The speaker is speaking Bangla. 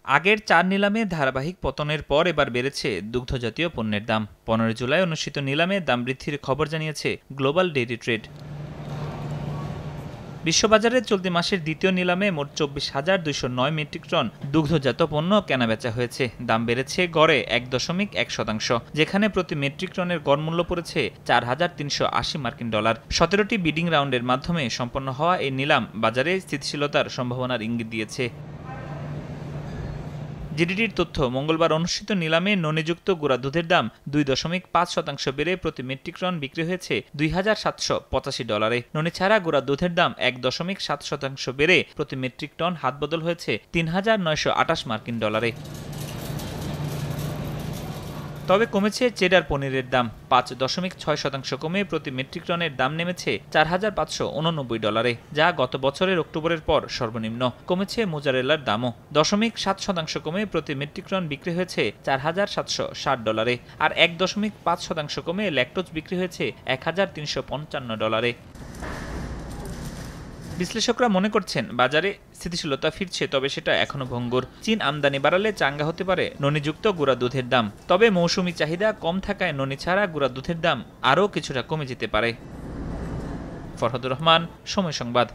আগের ৪ নিলামে ধারাবাহিক পতনের পর এবার বেড়েছে দুগ্ধজাতীয় পণ্যের দাম। ১৫ জুলাই অনুষ্ঠিত নিলামে দাম বৃদ্ধির খবর জানিয়েছে গ্লোবাল ডেইরি ট্রেড। বিশ্ববাজারে চলতি মাসের দ্বিতীয় নিলামে মোট ২৪,২০৯ মেট্রিক টন দুগ্ধজাত পণ্য কেনাবেচা হয়েছে। দাম বেড়েছে গড়ে ১.১%, যেখানে প্রতি মেট্রিক টনের গড় মূল্য পড়েছে $৪,৩৮০। ১৭টি বিডিং রাউন্ডের মাধ্যমে সম্পন্ন হওয়া এই নিলাম বাজারে স্থিতিশীলতার সম্ভাবনার ইঙ্গিত দিয়েছে। জিডিটির তথ্য, মঙ্গলবার অনুষ্ঠিত নিলামে ননিযুক্ত গুঁড়া দুধের দাম ২.৫% বেড়ে প্রতি মেট্রিক টন বিক্রি হয়েছে $২,৭৮৫। ননি ছাড়া গুঁড়া দুধের দাম ১.৭% বেড়ে প্রতি মেট্রিক টন হাতবদল হয়েছে $৩,৯২৮। তবে কমেছে চেডার পনিরের দাম। ৫.৬% কমে প্রতি মেট্রিক টনের দাম নেমেছে $৪,৫৮৯, যা গত বছরের অক্টোবরের পর সর্বনিম্ন। কমেছে মোজারেলার দামও। ০.৭% কমে প্রতি মেট্রিক টন বিক্রি হয়েছে $৪,৭৬০। আর ১.৫% কমে ল্যাকটোজ বিক্রি হয়েছে $১,৩৫৫। বিশ্লেষকরা মনে করছেন, বাজারে স্থিতিশীলতা ফিরছে, তবে সেটা এখনো ভঙ্গুর। চীন আমদানি বাড়ালে চাঙ্গা হতে পারে ননিযুক্ত গুঁড়া দুধের দাম। তবে মৌসুমি চাহিদা কম থাকায় ননি ছাড়া গুঁড়া দুধের দাম আরও কিছুটা কমে যেতে পারে। ফরহাদুর রহমান, সময় সংবাদ।